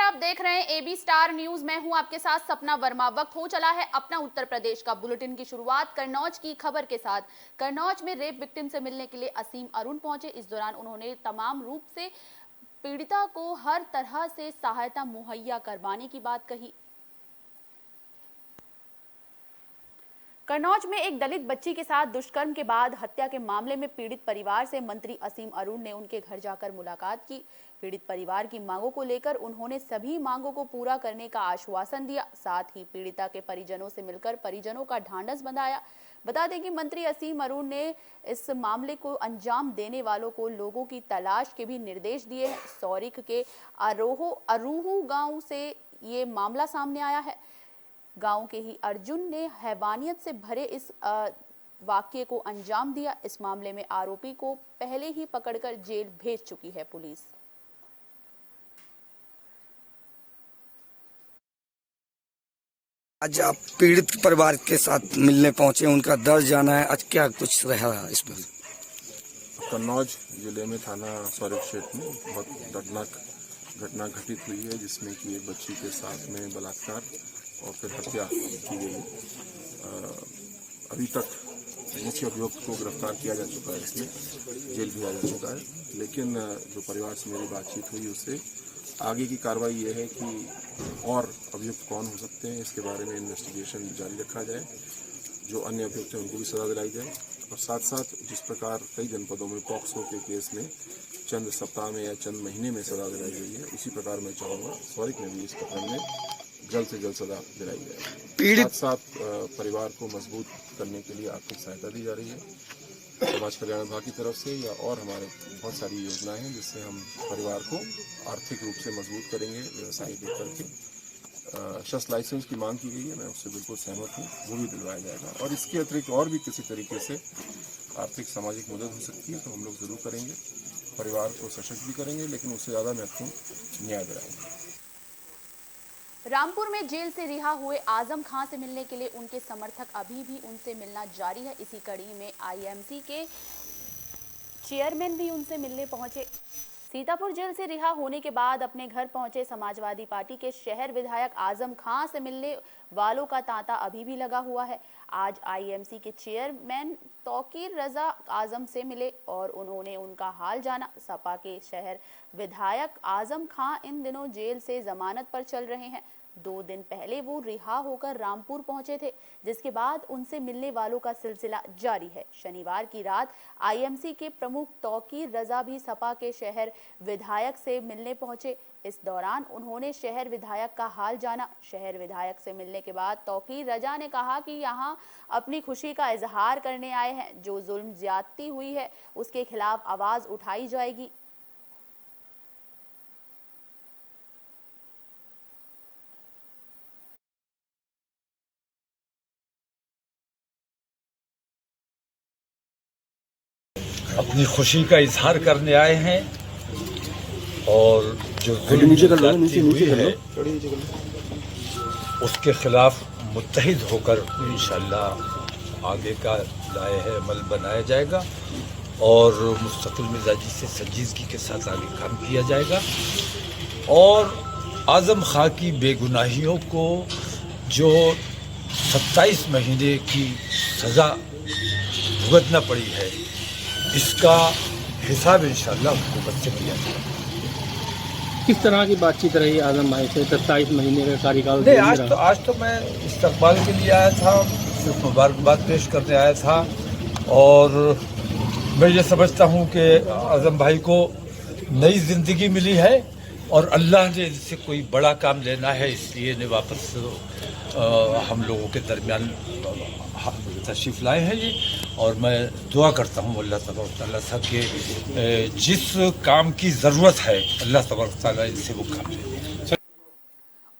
आप देख रहे हैं एबी स्टार न्यूज। मैं हूं आपके साथ सपना वर्मा। वक्त हो चला है अपना उत्तर प्रदेश का। बुलेटिन की शुरुआत कन्नौज की खबर के साथ। कन्नौज में रेप विक्टिम से मिलने के लिए असीम अरुण पहुंचे। इस दौरान उन्होंने तमाम रूप से पीड़िता को हर तरह से सहायता मुहैया करवाने की बात कही। कन्नौज में एक दलित बच्ची के साथ दुष्कर्म के बाद हत्या के मामले में पीड़ित परिवार से मंत्री असीम अरुण ने उनके घर जाकर मुलाकात की। पीड़ित परिवार की मांगों को लेकर उन्होंने सभी मांगों को पूरा करने का आश्वासन दिया। साथ ही पीड़िता के परिजनों से मिलकर परिजनों का ढांढस बंधाया। बता दें कि मंत्री असीम अरुण ने इस मामले को अंजाम देने वालों को लोगों की तलाश के भी निर्देश दिए हैं। सौरिख के अरूहू गांव से ये मामला सामने आया है। गांव के ही अर्जुन ने हैवानियत से भरे इस वाक्य को अंजाम दिया। इस मामले में आरोपी को पहले ही पकड़कर जेल भेज चुकी है पुलिस। आज आप पीड़ित परिवार के साथ मिलने पहुंचे, उनका दर्द जाना है, आज क्या कुछ रहा इस पर? कन्नौज जिले में थाना सौरिख क्षेत्र में बहुत दर्दनाक घटना घटित हुई है, जिसमें कि एक बच्ची के साथ में बलात्कार और फिर हत्या की गई। अभी तक मुख्य अभियुक्त को गिरफ्तार किया जा चुका है, इसमें जेल भेजा जा चुका है। लेकिन जो परिवार से मेरी बातचीत हुई उससे आगे की कार्रवाई ये है कि और अभियुक्त कौन हो सकते हैं, इसके बारे में इन्वेस्टिगेशन जारी रखा जाए। जो अन्य अभियुक्त हैं उनको भी सजा दिलाई जाए और साथ साथ जिस प्रकार कई जनपदों में पॉक्सो के केस में चंद सप्ताह में या चंद महीने में सजा दिलाई गई है, उसी प्रकार मैं चाहूँगा सौरिख में भी इस प्रकरण में जल्द से जल्द सजा दिलाई जाए। साथ साथ परिवार को मजबूत करने के लिए आर्थिक सहायता दी जा रही है समाज कल्याण विभाग की तरफ से, या और हमारे बहुत सारी योजनाएं हैं जिससे हम परिवार को आर्थिक रूप से मजबूत करेंगे। व्यवसाय दे करके शस्त्र लाइसेंस की मांग की गई है, मैं उससे बिल्कुल सहमत हूँ, वो भी दिलवाया जाएगा। और इसके अतिरिक्त और भी किसी तरीके से आर्थिक सामाजिक मदद हो सकती है तो हम लोग जरूर करेंगे। परिवार को सशक्त भी करेंगे, लेकिन उससे ज़्यादा महत्वपूर्ण न्याय दिलाएंगे। रामपुर में जेल से रिहा हुए आजम खां से मिलने के लिए उनके समर्थक अभी भी उनसे मिलना जारी है। इसी कड़ी में आईएमसी के चेयरमैन भी उनसे मिलने पहुंचे। सीतापुर जेल से रिहा होने के बाद अपने घर पहुंचे समाजवादी पार्टी के शहर विधायक आजम खां से मिलने वालों का तांता अभी भी लगा हुआ है। आज आईएमसी के चेयरमैन तौकीर रजा आजम से मिले और उन्होंने उनका हाल जाना। सपा के शहर विधायक आजम खां इन दिनों जेल से जमानत पर चल रहे हैं। 2 दिन पहले वो रिहा होकर रामपुर पहुंचे थे, जिसके बाद उनसे मिलने वालों का सिलसिला जारी है। शनिवार की रात आईएमसी के प्रमुख तौकीर रजा भी सपा के शहर विधायक से मिलने पहुंचे। इस दौरान उन्होंने शहर विधायक का हाल जाना। शहर विधायक से मिलने के बाद तौकीर रजा ने कहा कि यहां अपनी खुशी का इजहार करने आए हैं। जो जुल्म ज्यादती हुई है उसके खिलाफ आवाज उठाई जाएगी। अपनी खुशी का इजहार करने आए हैं और जो जुल्म ज्यादती हुई है उसके खिलाफ मुत्तहिद होकर इंशाअल्लाह आगे का लाए है अमल बनाया जाएगा और मुस्तकिल मिजाजी से संजीदगी के साथ आगे काम किया जाएगा। और आजम खां की बेगुनाहियों को जो 27 महीने की सज़ा भुगतना पड़ी है, इसका हिसाब इंशाअल्लाह हुकूमत से किया जाएगा। किस तरह की बातचीत रही आजम भाई से? 27 महीने का कार्यकाल नहीं, आज तो मैं इस्तकबाल के लिए आया था, सिर्फ मुबारकबाद पेश करने आया था। और मैं ये समझता हूँ कि आजम भाई को नई ज़िंदगी मिली है और अल्लाह ने इनसे कोई बड़ा काम लेना है, इसलिए ने वापस हम लोगों के दरमियान तशरीफ़ लाए हैं जी। और मैं दुआ करता हूँ अल्लाह तबारक तआला से कि जिस काम की ज़रूरत है अल्लाह तबारक तआला इनसे वो काम ले।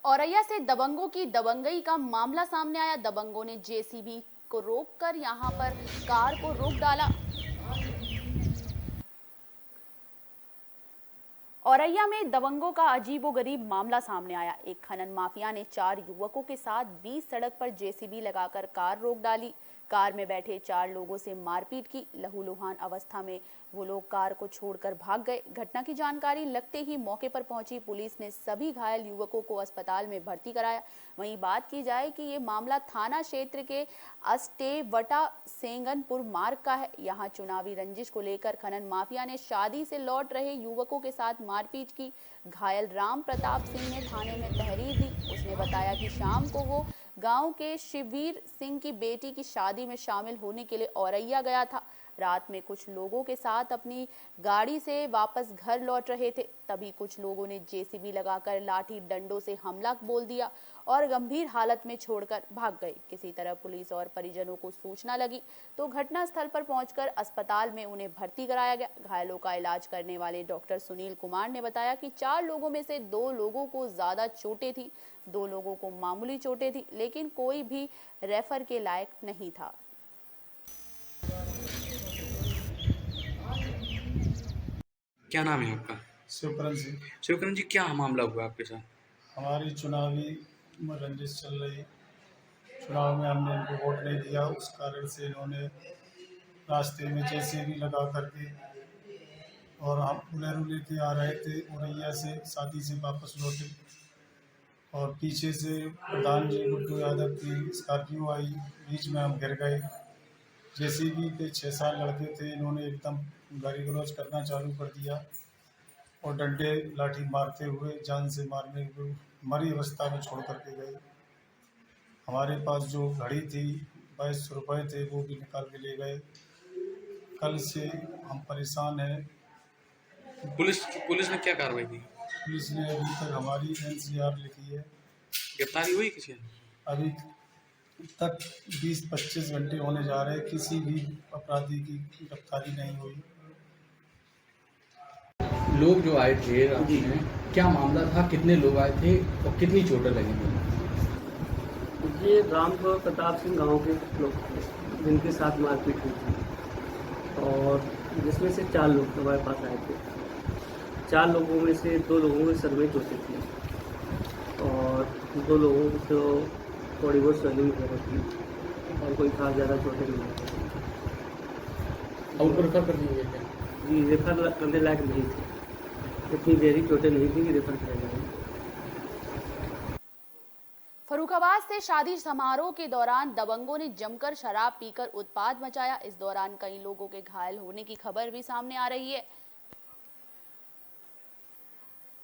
औरैया से दबंगों की दबंगई का मामला सामने आया। दबंगों ने जेसीबी को रोककर यहां पर कार को रोक डाला। औरैया में दबंगों का अजीबोगरीब मामला सामने आया। एक खनन माफिया ने 4 युवकों के साथ 20 सड़क पर जेसीबी लगाकर कार रोक डाली। कार में बैठे 4 लोगों से मारपीट की। लहूलुहान अवस्था में वो लोग कार को छोड़कर भाग गए। घटना की जानकारी लगते ही मौके पर पहुंची पुलिस ने सभी घायल युवकों को अस्पताल में भर्ती कराया। वहीं बात की जाए कि ये मामला थाना क्षेत्र के अस्टेवटा सेंगनपुर मार्ग का है। यहाँ चुनावी रंजिश को लेकर खनन माफिया ने शादी से लौट रहे युवकों के साथ मारपीट की। घायल राम प्रताप सिंह ने थाने में तहरीर दी। उसने बताया कि शाम को वो गांव के शिववीर सिंह की बेटी की शादी में शामिल होने के लिए औरैया गया था। रात में कुछ लोगों के साथ अपनी गाड़ी से वापस घर लौट रहे थे, तभी कुछ लोगों ने जेसीबी लगाकर लाठी डंडों से हमला बोल दिया और गंभीर हालत में छोड़कर भाग गए। किसी तरह पुलिस और परिजनों को सूचना लगी तो घटना स्थल पर पहुंचकर अस्पताल में उन्हें भर्ती कराया गया। घायलों का इलाज करने वाले डॉक्टर सुनील कुमार ने बताया कि 4 लोगों में से 2 लोगों को ज्यादा चोटें थी, 2 लोगों को मामूली चोटें थी, लेकिन कोई भी रेफर के लायक नहीं था। क्या नाम है आपका? शिवकरण सिंह। शिवकरण जी, क्या मामला हुआ आपके साथ? हमारी चुनावी रंजिश चल रही, चुनाव में हमने इनको वोट नहीं दिया, उस कारण से इन्होंने रास्ते में जेसीबी लगा करके और हम बुलेरो लेके आ रहे थे औरैया से, शादी से वापस लौटे और पीछे से प्रधान जी गुड्डू यादव की स्कॉर्पियो आई, बीच में हम गिर गए। जेसीबी पे 6-7 लड़के थे, इन्होंने एकदम गाली गलौज करना चालू कर दिया और डंडे लाठी मारते हुए जान से मारने हुए मरी अवस्था में छोड़ करके गए। हमारे पास जो घड़ी थी 2200 रुपये थे, वो भी निकाल के ले गए। कल से हम परेशान हैं। पुलिस ने क्या कार्रवाई की? पुलिस ने अभी तक हमारी NCR लिखी है। गिरफ्तारी हुई किसी? अभी तक 20-25 घंटे होने जा रहे हैं, किसी भी अपराधी की गिरफ्तारी नहीं हुई। लोग जो आए थे रात में, क्या मामला था? कितने लोग आए थे और कितनी चोटें लगी थी? ये राम प्रताप सिंह गांव के लोग थे जिनके साथ मारपीट हुई थी और जिसमें से 4 लोग हमारे पास आए थे। 4 लोगों में से 2 लोगों के सर में चोटें थी और 2 लोगों को थोड़ी बहुत स्वेलिंग हो रही थी और कोई खास ज़्यादा चोटें नहीं थी। और उनको रेफर कर दिया गया? जी, रेफर करने लायक नहीं थे, इतनी देरी चोटें नहीं थी कि रेफर किया जाए। फर्रुखाबाद से शादी समारोह के दौरान दबंगों ने जमकर शराब पीकर उत्पात मचाया। इस दौरान कई लोगों के घायल होने की खबर भी सामने आ रही है।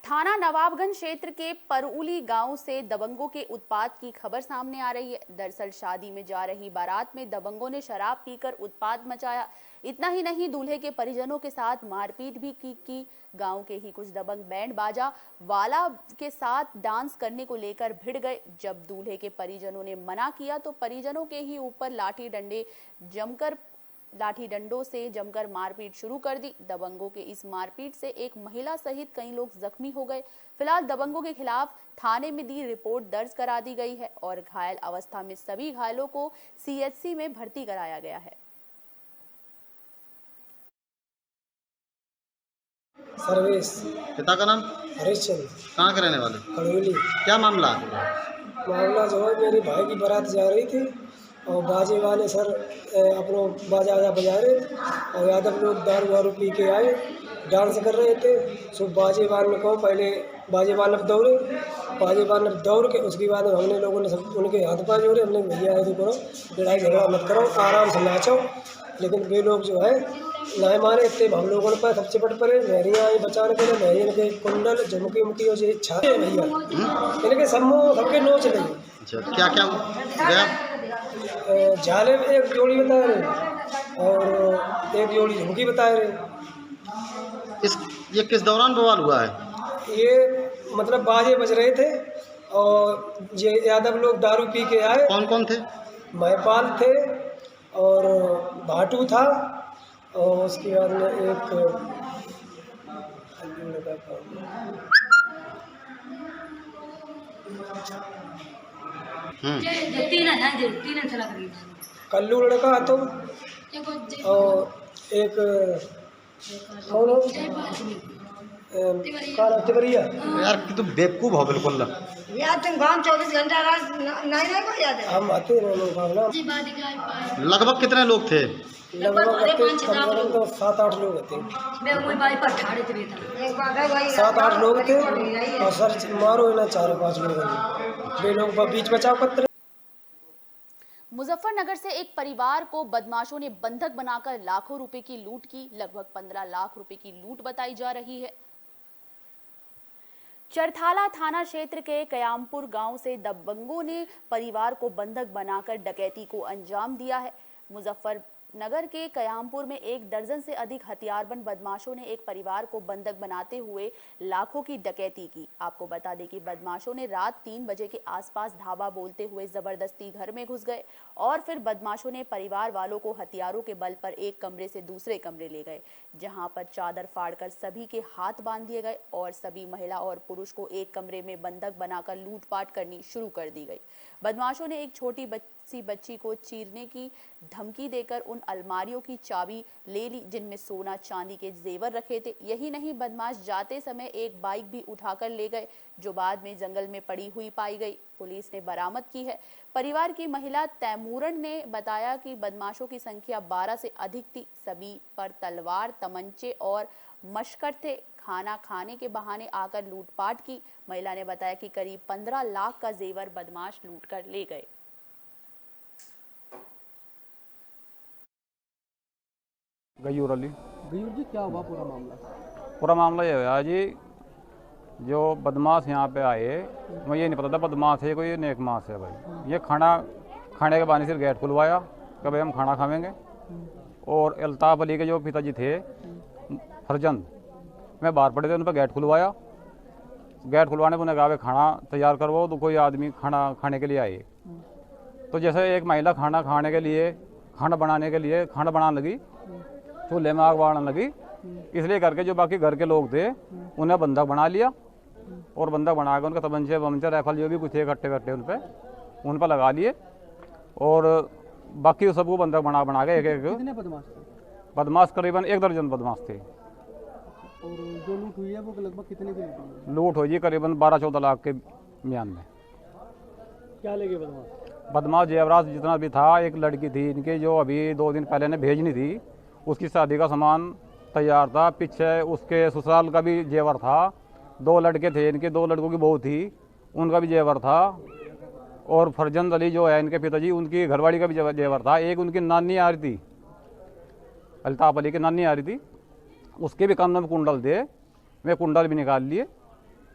थाना नवाबगंज क्षेत्र के परउली गांव से दबंगों के उत्पात की खबर सामने आ रही है। दरअसल शादी में जा रही बारात में दबंगों ने शराब पीकर उत्पात मचाया। इतना ही नहीं, दूल्हे के परिजनों के साथ मारपीट भी की। गांव के ही कुछ दबंग बैंड बाजा वाला के साथ डांस करने को लेकर भिड़ गए। जब दूल्हे के परिजनों ने मना किया तो परिजनों के ही ऊपर लाठी डंडों से जमकर मारपीट शुरू कर दी। दबंगों के इस मारपीट से एक महिला सहित कई लोग जख्मी हो गए। फिलहाल दबंगों के खिलाफ थाने में दी रिपोर्ट दर्ज करा दी गई है और घायल अवस्था में सभी घायलों को CHC में भर्ती कराया गया है। सर्वेश। पिता का नाम? हरिश्चंद्र। कहाँ के रहने वाले? खड़ोली। क्या मामला? मामला जो है, मेरे भाई की बारात जा रही थी और बाजे वाले सर अपना बाजा बजा रहे थे और यादव लोग दारू पी के आए, डांस कर रहे थे। सो बाजे वाले को पहले बाजे वाले दौड़ के उसके बाद हमने लोगों ने सब उनके हाथ पा जोड़े। हमने भैया ऐसे करो, लड़ाई झगड़ा मत करो, आराम से नाचो। लेकिन वे लोग जो है नहीं माने, इतने हम लोगों ने सब चिपट पड़े। मेहरियाँ आई बचाने के लिए, मेहरियों के कुंडल झुमकी उमकी और इच्छा है भैया, इनके सबके नोच लगी। क्या क्या गया? झाले में एक जोड़ी बता रहे और एक जोड़ी झुमकी बता रहे। ये किस दौरान बवाल हुआ है? ये मतलब बाजे बज रहे थे और ये यादव लोग दारू पी के आए। कौन कौन थे? महिपाल थे और भाटू था और उसके बाद में एक कल्लू लड़का तो और एक तिवरिया। यार कि तुम बेवकूफ हो बिल्कुल। यार तुम गाँव 24 घंटा नहीं को याद है। हम आते रहे लोग ना। लगभग कितने लोग थे? लगभग कम से कम तो 7-8 लोग थे। एक बात है भाई, 7-8 लोग थे और सर मारो ना 4-5 लोग वे लोग बीच बचाव करते। मुजफ्फरनगर से एक परिवार को बदमाशों ने बंधक बनाकर लाखों रुपए की लूट की। लगभग 15 लाख रुपए की लूट बताई जा रही है। चरथाला थाना क्षेत्र के कयामपुर गांव से दबंगों ने परिवार को बंधक बनाकर डकैती को अंजाम दिया है। मुजफ्फरनगर के कयामपुर में 1 दर्जन से अधिक हथियारबंद बदमाशों ने एक परिवार को बंधक बनाते हुए लाखों की डकैती की। आपको बता दें कि बदमाशों ने रात 3 बजे के आसपास धावा बोलते हुए जबरदस्ती घर में घुस गए और फिर बदमाशों ने परिवार वालों को हथियारों के बल पर एक कमरे से दूसरे कमरे ले गए, जहां पर चादर फाड़कर सभी के हाथ बांध दिए गए और सभी महिला और पुरुष को एक कमरे में बंधक बनाकर लूटपाट करनी शुरू कर दी गई। बदमाशों ने एक छोटी सी बच्ची को चीरने की धमकी देकर उन अलमारियों की चाबी ले ली जिनमें सोना चांदी के जेवर रखे थे। यही नहीं, बदमाश जाते समय एक बाइक भी उठाकर ले गए जो बाद में जंगल में पड़ी हुई पाई गई। पुलिस ने बरामद की है। परिवार की महिला तैमूरन ने बताया कि बदमाशों की संख्या 12 से अधिक थी। सभी पर तलवार, तमंचे और मशकट थे। खाना खाने के बहाने आकर लूटपाट की। महिला ने बताया कि करीब 15 लाख का जेवर बदमाश लूट कर ले गए। गयूर अली। गयूर जी, क्या हुआ पूरा मामला? पूरा मामला ये हुआ जी, जो बदमाश यहाँ पे आए, मुझे ये नहीं पता था बदमाश है कोई नेक मास है भाई। ये खाने के बहाने से गेट खुलवाया कि भाई हम खाना खावेंगे। और अल्ताफ अली के जो पिताजी थे फरजंद, मैं बाहर पड़े थे, उन पर गेट खुलवाया। गेट खुलवाने पर उन्हें कहा खाना तैयार करवाओ, तो कोई आदमी खाना खाने के लिए आए। तो जैसे एक महिला खाना बनाने लगी, चूल्हे में आग बाढ़ने लगी, इसलिए करके जो बाकी घर के लोग थे उन्हें बंधक बना लिया और बंधक बना के उनका तमंचे बमंचे राइफल जो भी कुछ थे इकट्ठे उन पर लगा लिए और बाकी सबको बंधक बना के एक कितने बदमाश थे? बदमाश करीबन 1 दर्जन बदमाश थे। और जो लूट हुई है वो लगभग कितने की लूट हुई जी? करीबन 12-14 लाख के म्यान में। क्या लेके बदमाश जेवरात जितना भी था, एक लड़की थी इनके जो अभी 2 दिन पहले ने भेजनी थी, उसकी शादी का सामान तैयार था। पीछे उसके ससुराल का भी जेवर था। 2 लड़के थे इनके, 2 लड़कों की बहू थी, उनका भी जेवर था। और फरजंद अली जो है इनके पिताजी, उनकी घरवाली का भी जेवर था। एक उनकी नानी आ रही थी, अल्ताफ अली की नानी आ रही थी, उसके भी कानों में कुंडल थे, वे कुंडल भी निकाल लिए।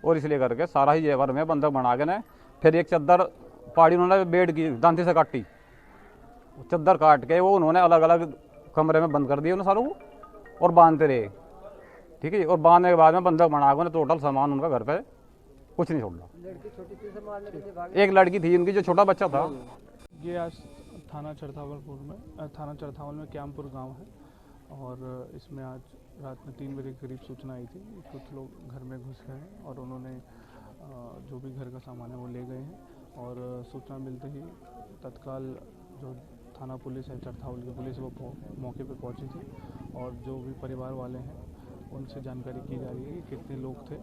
और इसलिए करके सारा ही जेवर में बंधक बना के ना, फिर एक चद्दर पाड़ी उन्होंने बेड की दांती से काटी, चद्दर काट के वो उन्होंने अलग अलग कमरे में बंद कर दिए उन सारों को और बांधते रहे। ठीक है, और बांधने के बाद में बंधक बना के टोटल सामान उनका घर पे कुछ नहीं छोड़ा। एक लड़की थी उनकी, जो छोटा बच्चा था। ये आज थाना चरथावल में क्यामपुर गांव है और इसमें आज रात में 3 बजे के करीब सूचना आई थी। कुछ लोग घर में घुस गए हैं और उन्होंने जो भी घर का सामान है वो ले गए हैं। और सूचना मिलते ही तत्काल जो थाना पुलिस है, चरथावल की पुलिस, वो मौके पर पहुंची थी और जो भी परिवार वाले हैं उनसे जानकारी की जा रही है कि कितने लोग थे।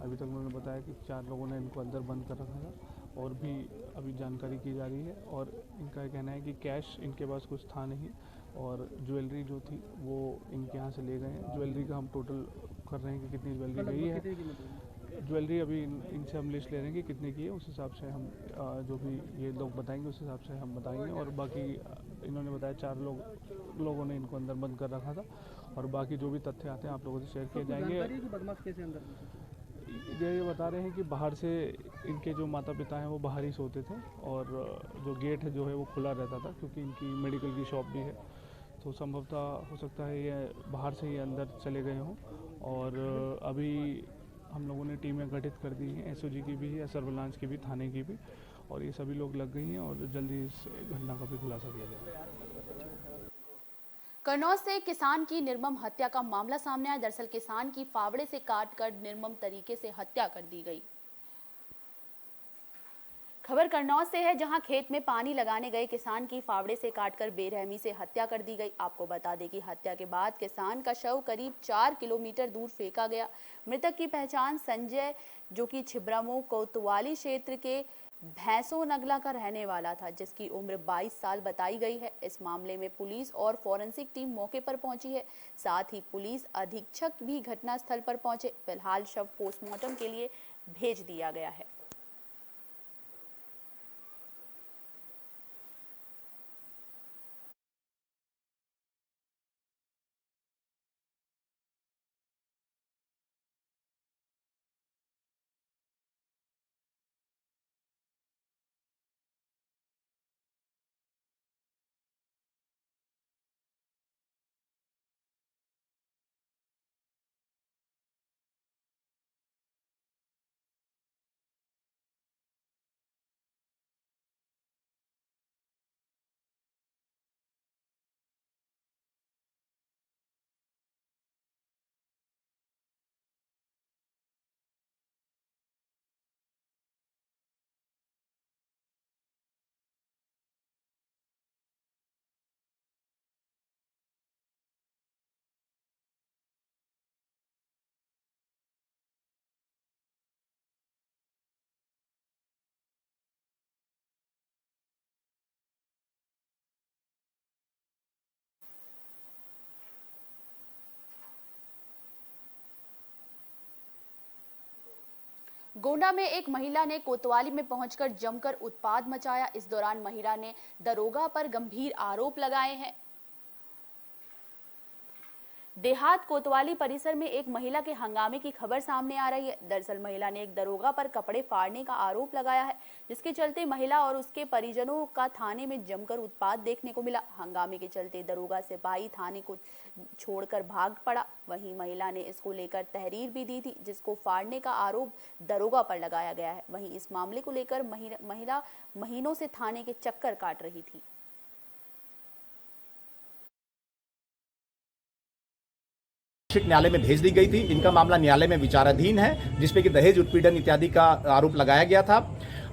अभी तक उन्होंने बताया कि 4 लोगों ने इनको अंदर बंद कर रखा था और भी अभी जानकारी की जा रही है। और इनका कहना है कि कैश इनके पास कुछ था नहीं और ज्वेलरी जो थी वो इनके यहाँ से ले गए हैं। ज्वेलरी का हम टोटल कर रहे हैं कि कितनी ज्वेलरी गई है। ज्वेलरी अभी इनसे हम लिस्ट ले रहे हैं कि कितने की है, उस हिसाब से हम जो भी ये लोग बताएंगे उस हिसाब से हम बताएंगे। और बाकी इन्होंने बताया 4 लोगों ने इनको अंदर बंद कर रखा था और बाकी जो भी तथ्य आते हैं आप लोगों से शेयर किए जाएंगे। बदमाश कैसे अंदर? ये बता रहे हैं कि बाहर से इनके जो माता पिता हैं वो बाहर ही सोते थे और जो गेट है जो है वो खुला रहता था क्योंकि इनकी मेडिकल की शॉप भी है। तो संभवतः हो सकता है ये बाहर से ही अंदर चले गए हों। और अभी हम लोगों ने टीमें गठित कर दी हैं, एसओजी की भी है, सर्विलांस की भी, थाने की भी, और ये सभी लोग लग गई हैं और जल्दी इस घटना का भी खुलासा किया जाएगा। कन्नौज से किसान की निर्मम हत्या का मामला सामने आया। दरअसल किसान की फावड़े से काटकर निर्मम तरीके से हत्या कर दी गई। खबर कन्नौज से है, जहां खेत में पानी लगाने गए किसान की फावड़े से काटकर बेरहमी से हत्या कर दी गई। आपको बता दें कि हत्या के बाद किसान का शव करीब 4 किलोमीटर दूर फेंका गया। मृतक की पहचान संजय, जो कि छिबरामऊ कोतवाली क्षेत्र के भैंसों नगला का रहने वाला था, जिसकी उम्र 22 साल बताई गई है। इस मामले में पुलिस और फॉरेंसिक टीम मौके पर पहुंची है। साथ ही पुलिस अधीक्षक भी घटनास्थल पर पहुंचे। फिलहाल शव पोस्टमार्टम के लिए भेज दिया गया है। गोंडा में एक महिला ने कोतवाली में पहुंचकर जमकर उत्पात मचाया। इस दौरान महिला ने दरोगा पर गंभीर आरोप लगाए हैं। देहात कोतवाली परिसर में एक महिला के हंगामे की खबर सामने आ रही है। दरअसल महिला ने एक दरोगा पर कपड़े फाड़ने का आरोप लगाया है, जिसके चलते महिला और उसके परिजनों का थाने में जमकर उत्पात देखने को मिला। हंगामे के चलते दरोगा सिपाही थाने को छोड़कर भाग पड़ा। वहीं महिला ने इसको लेकर तहरीर भी दी थी, जिसको फाड़ने का आरोप दरोगा पर लगाया गया है। वहीं इस मामले को लेकर महिला महीनों से थाने के चक्कर काट रही थी। न्यायालय में भेज दी गई थी। इनका मामला न्यायालय में विचाराधीन है, जिसपे कि दहेज उत्पीड़न इत्यादि का आरोप लगाया गया था।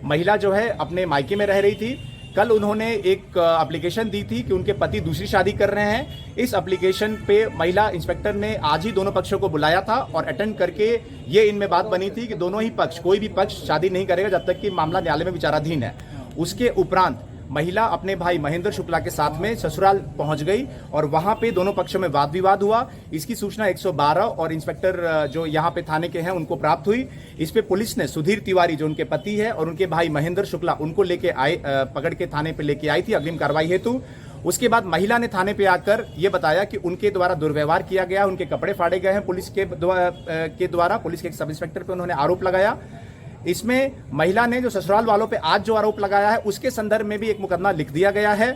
महिला जो है अपने मायके में रह रही थी। कल उन्होंने एक एप्लीकेशन दी थी कि उनके पति दूसरी शादी कर रहे हैं। इस एप्लीकेशन पे महिला इंस्पेक्टर ने आज ही दोनों पक्षों को बुलाया था और अटेंड करके ये इनमें बात बनी थी कि दोनों ही पक्ष, कोई भी पक्ष शादी नहीं करेगा जब तक कि मामला न्यायालय में विचाराधीन है। उसके उपरांत महिला अपने भाई महेंद्र शुक्ला के साथ में ससुराल पहुंच गई और वहां पे दोनों पक्षों में वाद विवाद हुआ। इसकी सूचना 112 और इंस्पेक्टर जो यहां पे थाने के हैं उनको प्राप्त हुई। इस पे पुलिस ने सुधीर तिवारी, जो उनके पति है, और उनके भाई महेंद्र शुक्ला, उनको लेके आए, पकड़ के थाने पे लेके आई थी अग्रिम कार्रवाई हेतु। उसके बाद महिला ने थाने पे आकर ये बताया कि उनके द्वारा दुर्व्यवहार किया गया, उनके कपड़े फाड़े गए हैं पुलिस के द्वारा। पुलिस के एक सब इंस्पेक्टर पे उन्होंने आरोप लगाया। इसमें महिला ने जो ससुराल वालों पे आज जो आरोप लगाया है उसके संदर्भ में भी एक मुकदमा लिख दिया गया है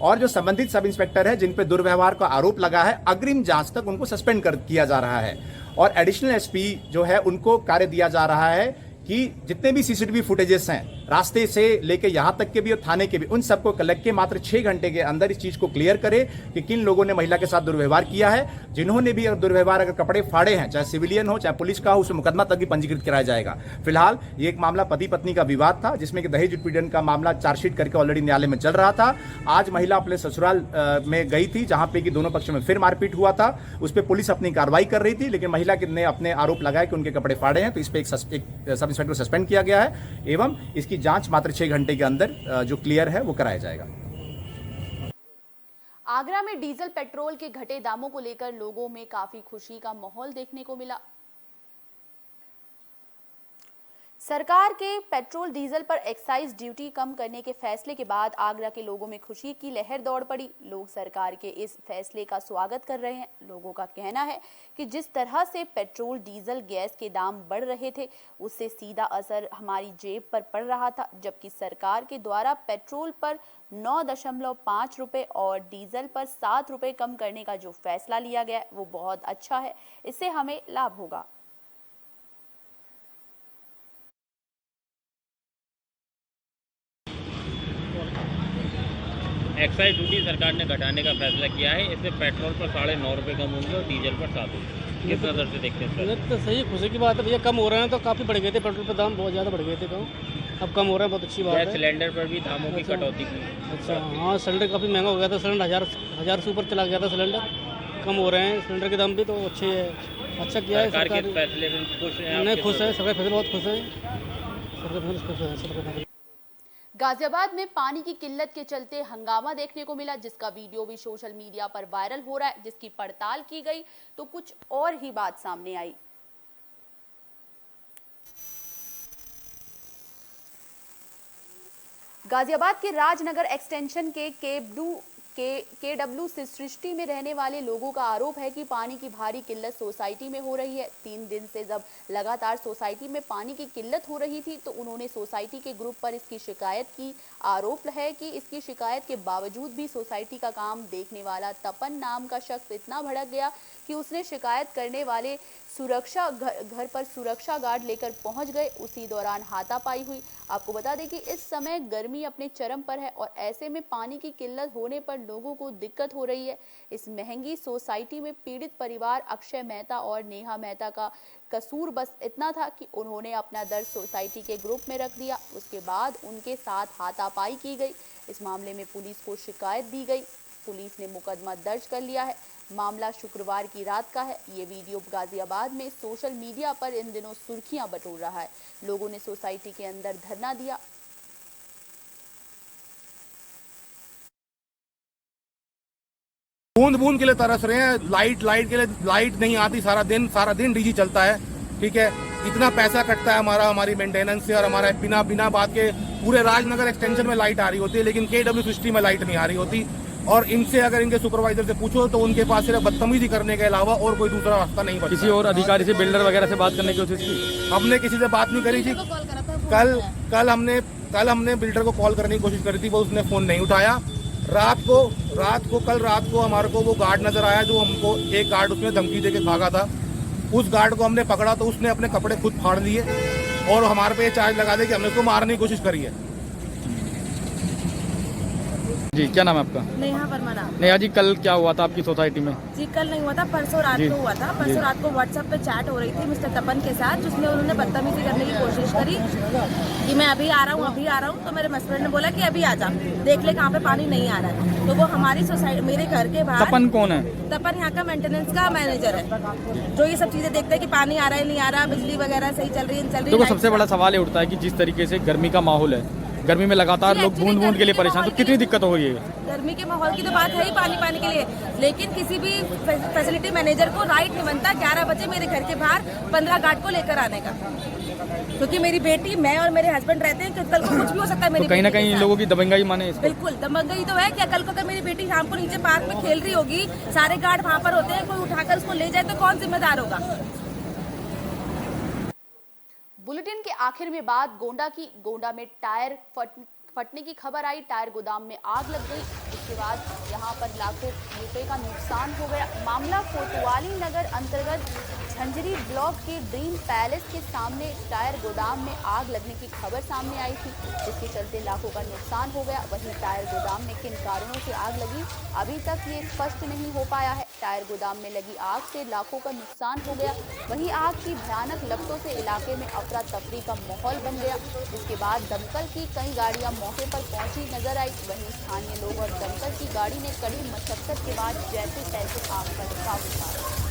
और जो संबंधित सब इंस्पेक्टर है जिन पे दुर्व्यवहार का आरोप लगा है, अग्रिम जांच तक उनको सस्पेंड किया जा रहा है और एडिशनल एसपी जो है उनको कार्य दिया जा रहा है कि जितने भी सीसीटीवी फुटेजेस हैं रास्ते से लेके यहां तक के भी और थाने के भी, उन सबको कलेक्ट के मात्र 6 घंटे के अंदर इस चीज को क्लियर करे कि किन लोगों ने महिला के साथ दुर्व्यवहार किया है। जिन्होंने भी दुर्व्यवहार, अगर कपड़े फाड़े हैं, चाहे सिविलियन हो चाहे पुलिस का हो, उसमें मुकदमा तक भी पंजीकृत कराया जाएगा। फिलहाल ये एक मामला पति पत्नी का विवाद था, जिसमें कि दहेज उत्पीड़न का मामला चार्जशीट करके ऑलरेडी न्यायालय में चल रहा था। आज महिला अपने ससुराल में गई थी, जहां पे कि दोनों पक्षों में फिर मारपीट हुआ था। उस पर पुलिस अपनी कार्रवाई कर रही थी, लेकिन महिला ने अपने आरोप लगाए कि उनके कपड़े फाड़े हैं, तो इस पर एक सब इंस्पेक्टर सस्पेंड किया गया है एवं इसकी जांच मात्र 6 घंटे के अंदर जो क्लियर है वो कराया जाएगा। आगरा में डीजल पेट्रोल के घटे दामों को लेकर लोगों में काफी खुशी का माहौल देखने को मिला। सरकार के पेट्रोल डीजल पर एक्साइज ड्यूटी कम करने के फैसले के बाद आगरा के लोगों में खुशी की लहर दौड़ पड़ी। लोग सरकार के इस फैसले का स्वागत कर रहे हैं। लोगों का कहना है कि जिस तरह से पेट्रोल, डीजल, गैस के दाम बढ़ रहे थे, उससे सीधा असर हमारी जेब पर पड़ रहा था, जबकि सरकार के द्वारा पेट्रोल पर 9.5 रुपये और डीजल पर 7 रुपये कम करने का जो फैसला लिया गया वो बहुत अच्छा है। इससे हमें लाभ होगा। एक्साइज ड्यूटी सरकार ने घटाने का फैसला किया है। इससे पेट्रोल पर 9.5 रुपये कम होंगे और डीजल पर 7 रुपये। किस नज़र से देखते हैं सर? तो सही, खुशी की बात है भैया, कम हो रहे हैं तो काफ़ी बढ़ गए थे पेट्रोल पर दाम, बहुत ज़्यादा बढ़ गए थे कम। अब कम हो रहा है, बहुत अच्छी बात गैस है। सिलेंडर पर भी दामों की कटौती की। अच्छा, हाँ सिलेंडर काफ़ी महंगा हो गया था, सिलेंडर हज़ार से ऊपर चला गया था सिलेंडर, कम हो रहे हैं सिलेंडर के दाम भी, तो अच्छे है, अच्छा किया है सरकार के सरकार। फैसले में खुश हैं आप? नहीं, खुश है, सरकार फैसले बहुत खुश है, सरकार फैसले खुश है, सरकार फैसले। गाजियाबाद में पानी की किल्लत के चलते हंगामा देखने को मिला, जिसका वीडियो भी सोशल मीडिया पर वायरल हो रहा है। जिसकी पड़ताल की गई तो कुछ और ही बात सामने आई। गाजियाबाद के राजनगर एक्सटेंशन के केडब्ल्यू सृष्टि में रहने वाले लोगों का आरोप है कि पानी की भारी किल्लत सोसाइटी में हो रही है। 3 दिन से जब लगातार सोसाइटी में पानी की किल्लत हो रही थी तो उन्होंने सोसाइटी के ग्रुप पर इसकी शिकायत की। आरोप है कि इसकी शिकायत के बावजूद भी सोसाइटी का काम देखने वाला तपन नाम का शख्स इतना भड़क गया कि उसने शिकायत करने वाले घर पर सुरक्षा गार्ड लेकर पहुंच गए। उसी दौरान हाथापाई हुई। आपको बता दें कि इस समय गर्मी अपने चरम पर है और ऐसे में पानी की किल्लत होने पर लोगों को दिक्कत हो रही है। इस महंगी सोसाइटी में पीड़ित परिवार अक्षय मेहता और नेहा मेहता का कसूर बस इतना था कि उन्होंने अपना दर्द सोसाइटी के ग्रुप में रख दिया। उसके बाद उनके साथ हाथापाई की गई। इस मामले में पुलिस को शिकायत दी गई। पुलिस ने मुकदमा दर्ज कर लिया है। मामला शुक्रवार की रात का है। ये वीडियो गाजियाबाद में सोशल मीडिया पर इन दिनों सुर्खियां बटोर रहा है। लोगों ने सोसाइटी के अंदर धरना दिया। बूंद बूंद के लिए तरस रहे हैं। लाइट के लिए लाइट नहीं आती, सारा दिन डीजी चलता है। ठीक है, इतना पैसा कटता है हमारी मेंटेनेंस से, और हमारा बिना बात के पूरे राजनगर एक्सटेंशन में लाइट आ रही होती है, लेकिन केडब्ल्यू सृष्टि में लाइट नहीं आ रही होती। और इनसे अगर इनके सुपरवाइजर से पूछो तो उनके पास सिर्फ बदतमीजी करने के अलावा और कोई दूसरा रास्ता नहीं बचा। किसी और अधिकारी से, बिल्डर वगैरह से बात करने की कोशिश की? हमने किसी से बात नहीं करी थी। कल हमने बिल्डर को कॉल करने की कोशिश करी थी, वो उसने फोन नहीं उठाया। कल रात को हमारे को वो गार्ड नजर आया, जो हमको एक गार्ड उसमें धमकी देके भागा था। उस गार्ड को हमने पकड़ा तो उसने अपने कपड़े खुद फाड़ लिए और हमारे पे चार्ज लगा दे कि हमने उसको मारने की कोशिश करी है। जी, क्या नाम है आपका? नेहा वर्मा नाम। नेहा जी, कल क्या हुआ था आपकी सोसाइटी में? जी, कल नहीं हुआ था, परसों रात को हुआ था। परसों रात को व्हाट्सएप पे चैट हो रही थी मिस्टर तपन के साथ, जिसमें उन्होंने बदतमीजी करने की कोशिश करी कि मैं अभी आ रहा हूँ। तो मेरे हस्बैंड ने बोला कि अभी आ जा, देख ले कहाँ पे पानी नहीं आ रहा है। तो वो हमारी सोसाइटी, मेरे घर के बाहर। तपन कौन है? तपन यहाँ का मेंटेनेंस का मैनेजर है, जो ये सब चीजें देखते हैं कि पानी आ रहा है नहीं आ रहा, बिजली वगैरह सही चल रही है। देखो, सबसे बड़ा सवाल ये उठता है कि जिस तरीके से गर्मी का माहौल है, गर्मी में लगातार लोग बूंद के लिए परेशान, तो कितनी दिक्कत हो रही है? गर्मी के माहौल की तो बात है ही पानी के लिए, लेकिन किसी भी फैसिलिटी मैनेजर को राइट नहीं बनता 11 बजे मेरे घर के बाहर 15 गार्ड को लेकर आने का, क्योंकि मेरी बेटी, मैं और मेरे हस्बैंड रहते हैं, कल को कुछ भी हो सकता है। मेरी तो कहीं ना कहीं लोगों की दबंगाई माने इसको? बिल्कुल दबंगाई तो है। क्या कल को अगर मेरी बेटी शाम को नीचे पार्क में खेल रही होगी, सारे गार्ड वहाँ पर होते हैं, कोई उठाकर उसको ले जाए तो कौन जिम्मेदार होगा? बुलेटिन के आखिर में बात गोंडा में टायर फटने की खबर आई। टायर गोदाम में आग लग गई। इसके बाद यहां पर लाखों रुपए का नुकसान हो गया। मामला कोतवाली नगर अंतर्गत झंझरी ब्लॉक के ड्रीम पैलेस के सामने टायर गोदाम में आग लगने की खबर सामने आई थी, जिसके चलते लाखों का नुकसान हो गया। वहीं टायर गोदाम में किन कारणों से आग लगी, अभी तक ये स्पष्ट नहीं हो पाया है। टायर गोदाम में लगी आग से लाखों का नुकसान हो गया। वहीं आग की भयानक लपटों से इलाके में अफरा तफरी का माहौल बन गया। इसके बाद दमकल की कई गाड़ियां मौके पर पहुंची नजर आई। वहीं स्थानीय लोग और दमकल की गाड़ी ने कड़ी मशक्कत के बाद जैसे तैसे आग पर काबू पाया।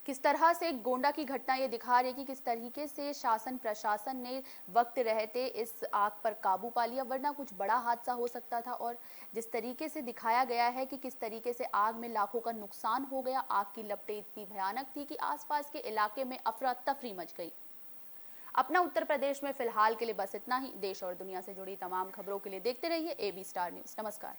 किस तरह से गोंडा की घटना ये दिखा रही है कि किस तरीके से शासन प्रशासन ने वक्त रहते इस आग पर काबू पा लिया, वरना कुछ बड़ा हादसा हो सकता था। और जिस तरीके से दिखाया गया है कि किस तरीके से आग में लाखों का नुकसान हो गया। आग की लपटें इतनी भयानक थी कि आसपास के इलाके में अफरा तफरी मच गई। अपना उत्तर प्रदेश में फिलहाल के लिए बस इतना ही। देश और दुनिया से जुड़ी तमाम खबरों के लिए देखते रहिए AB स्टार न्यूज़। नमस्कार।